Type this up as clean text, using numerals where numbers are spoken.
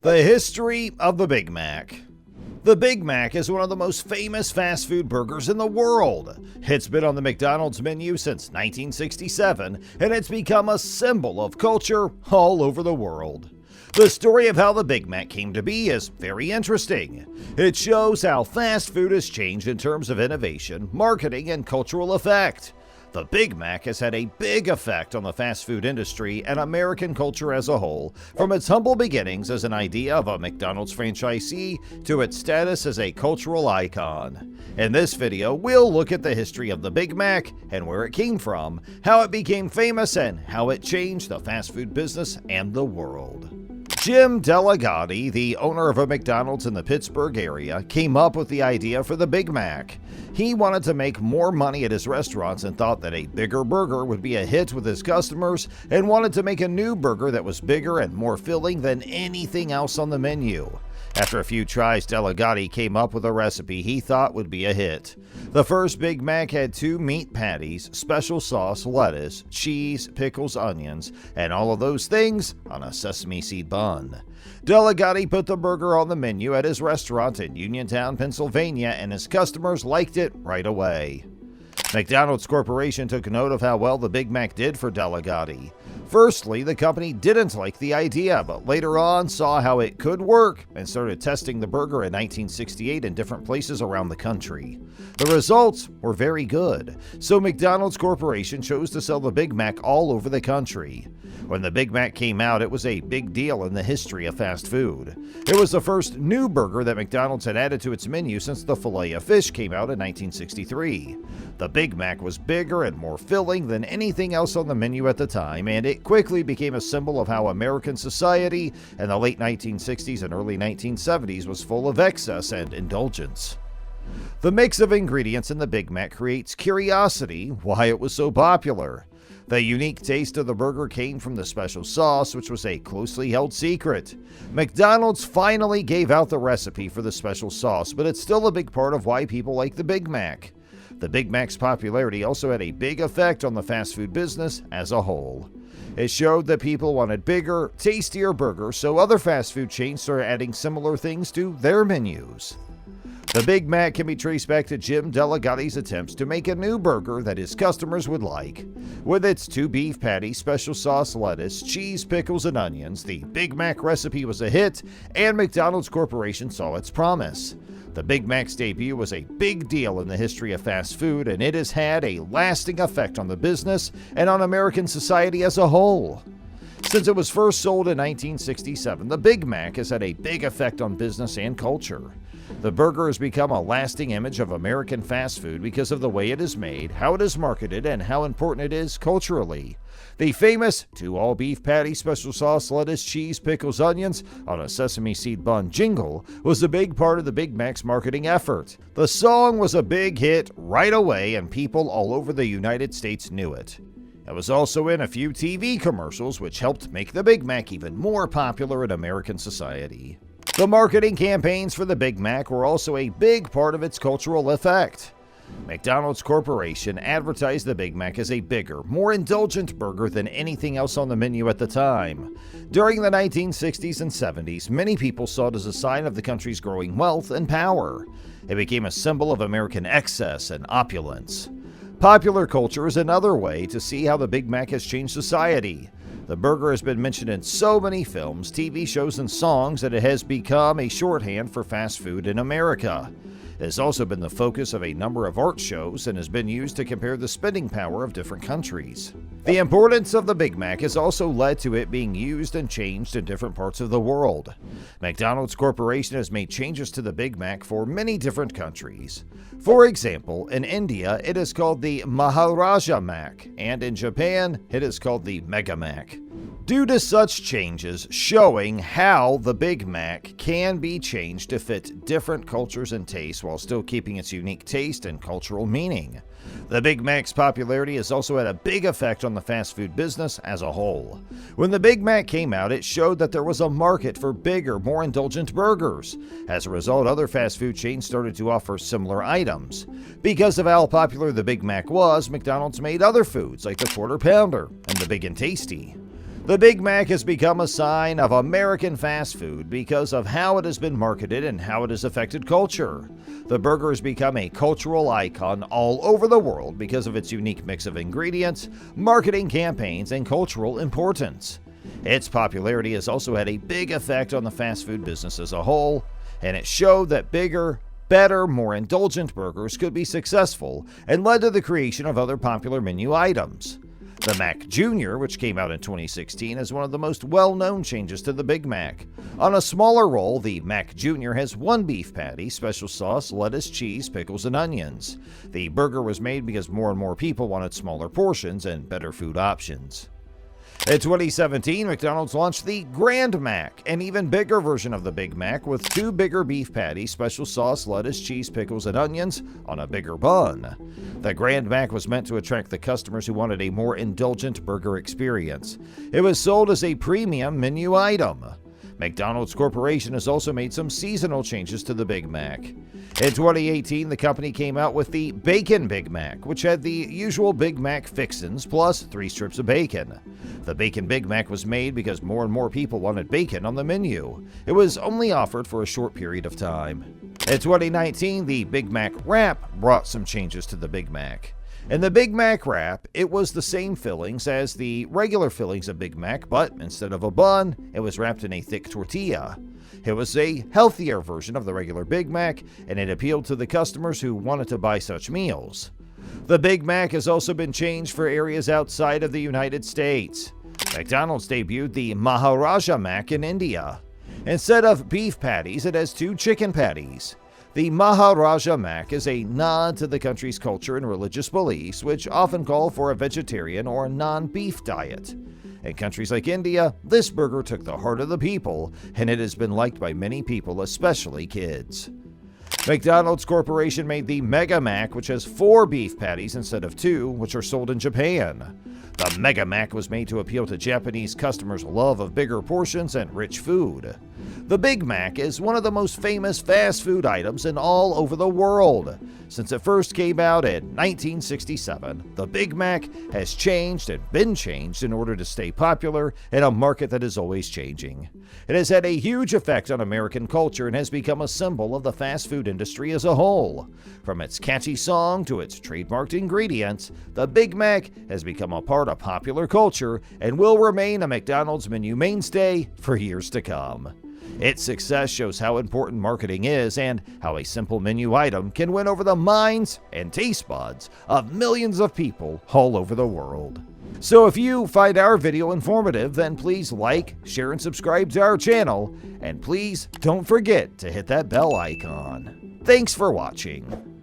The history of the Big Mac. The Big Mac is one of the most famous fast food burgers in the world. It's been on the McDonald's menu since 1967, and it's become a symbol of culture all over the world. The story of how the Big Mac came to be is very interesting. It shows how fast food has changed in terms of innovation, marketing, and cultural effect. The Big Mac has had a big effect on the fast food industry and American culture as a whole, from its humble beginnings as an idea of a McDonald's franchisee to its status as a cultural icon. In this video, we'll look at the history of the Big Mac and where it came from, how it became famous, and how it changed the fast food business and the world. Jim Delligatti, the owner of a McDonald's in the Pittsburgh area, came up with the idea for the Big Mac. He wanted to make more money at his restaurants and thought that a bigger burger would be a hit with his customers, and wanted to make a new burger that was bigger and more filling than anything else on the menu. After a few tries, Delligatti came up with a recipe he thought would be a hit. The first Big Mac had 2 meat patties, special sauce, lettuce, cheese, pickles, onions, and all of those things on a sesame seed bun. Delligatti put the burger on the menu at his restaurant in Uniontown, Pennsylvania, and his customers liked it right away. McDonald's Corporation took note of how well the Big Mac did for Delligatti. Firstly, the company didn't like the idea, but later on saw how it could work and started testing the burger in 1968 in different places around the country. The results were very good, so McDonald's Corporation chose to sell the Big Mac all over the country. When the Big Mac came out, it was a big deal in the history of fast food. It was the first new burger that McDonald's had added to its menu since the Filet-O-Fish came out in 1963. The Big Mac was bigger and more filling than anything else on the menu at the time, and it quickly became a symbol of how American society in the late 1960s and early 1970s was full of excess and indulgence. The mix of ingredients in the Big Mac creates curiosity why it was so popular. The unique taste of the burger came from the special sauce, which was a closely held secret. McDonald's finally gave out the recipe for the special sauce, but it's still a big part of why people like the Big Mac. The Big Mac's popularity also had a big effect on the fast food business as a whole. It showed that people wanted bigger, tastier burgers, so other fast food chains started adding similar things to their menus. The Big Mac can be traced back to Jim Delligatti's attempts to make a new burger that his customers would like. With its 2 beef patties, special sauce, lettuce, cheese, pickles, and onions, the Big Mac recipe was a hit, and McDonald's Corporation saw its promise. The Big Mac's debut was a big deal in the history of fast food, and it has had a lasting effect on the business and on American society as a whole. Since it was first sold in 1967, the Big Mac has had a big effect on business and culture. The burger has become a lasting image of American fast food because of the way it is made, how it is marketed, and how important it is culturally. The famous 2 all-beef patty, special sauce, lettuce, cheese, pickles, onions on a sesame seed bun jingle was a big part of the Big Mac's marketing effort. The song was a big hit right away, and people all over the United States knew it. It was also in a few TV commercials, which helped make the Big Mac even more popular in American society. The marketing campaigns for the Big Mac were also a big part of its cultural effect. McDonald's Corporation advertised the Big Mac as a bigger, more indulgent burger than anything else on the menu at the time. During the 1960s and 70s, many people saw it as a sign of the country's growing wealth and power. It became a symbol of American excess and opulence. Popular culture is another way to see how the Big Mac has changed society. The burger has been mentioned in so many films, TV shows, and songs that it has become a shorthand for fast food in America. It has also been the focus of a number of art shows and has been used to compare the spending power of different countries. The importance of the Big Mac has also led to it being used and changed in different parts of the world. McDonald's Corporation has made changes to the Big Mac for many different countries. For example, in India, it is called the Maharaja Mac, and in Japan, it is called the Mega Mac. Due to such changes, showing how the Big Mac can be changed to fit different cultures and tastes while still keeping its unique taste and cultural meaning. The Big Mac's popularity has also had a big effect on the fast food business as a whole. When the Big Mac came out, it showed that there was a market for bigger, more indulgent burgers. As a result, other fast food chains started to offer similar items. Because of how popular the Big Mac was, McDonald's made other foods like the Quarter Pounder and the Big and Tasty. The Big Mac has become a sign of American fast food because of how it has been marketed and how it has affected culture. The burger has become a cultural icon all over the world because of its unique mix of ingredients, marketing campaigns, and cultural importance. Its popularity has also had a big effect on the fast food business as a whole, and it showed that bigger, better, more indulgent burgers could be successful and led to the creation of other popular menu items. The Mac Jr., which came out in 2016, is one of the most well-known changes to the Big Mac. On a smaller roll, the Mac Jr. has one beef patty, special sauce, lettuce, cheese, pickles, and onions. The burger was made because more and more people wanted smaller portions and better food options. In 2017, McDonald's launched the Grand Mac, an even bigger version of the Big Mac with two bigger beef patties, special sauce, lettuce, cheese, pickles, and onions on a bigger bun. The Grand Mac was meant to attract the customers who wanted a more indulgent burger experience. It was sold as a premium menu item. McDonald's Corporation has also made some seasonal changes to the Big Mac. In 2018, the company came out with the Bacon Big Mac, which had the usual Big Mac fixins plus 3 strips of bacon. The Bacon Big Mac was made because more and more people wanted bacon on the menu. It was only offered for a short period of time. In 2019, the Big Mac Wrap brought some changes to the Big Mac. In the Big Mac Wrap, it was the same fillings as the regular fillings of Big Mac, but instead of a bun, it was wrapped in a thick tortilla. It was a healthier version of the regular Big Mac, and it appealed to the customers who wanted to buy such meals. The Big Mac has also been changed for areas outside of the United States. McDonald's debuted the Maharaja Mac in India. Instead of beef patties, it has 2 chicken patties. The Maharaja Mac is a nod to the country's culture and religious beliefs, which often call for a vegetarian or non-beef diet. In countries like India, this burger took the heart of the people, and it has been liked by many people, especially kids. McDonald's Corporation made the Mega Mac, which has 4 beef patties instead of 2, which are sold in Japan. The Mega Mac was made to appeal to Japanese customers' love of bigger portions and rich food. The Big Mac is one of the most famous fast food items in all over the world. Since it first came out in 1967, the Big Mac has changed and been changed in order to stay popular in a market that is always changing. It has had a huge effect on American culture and has become a symbol of the fast food industry as a whole. From its catchy song to its trademarked ingredients, the Big Mac has become a part of popular culture and will remain a McDonald's menu mainstay for years to come. Its success shows how important marketing is and how a simple menu item can win over the minds and taste buds of millions of people all over the world. So if you find our video informative, then please like, share, and subscribe to our channel, and please don't forget to hit that bell icon. Thanks for watching.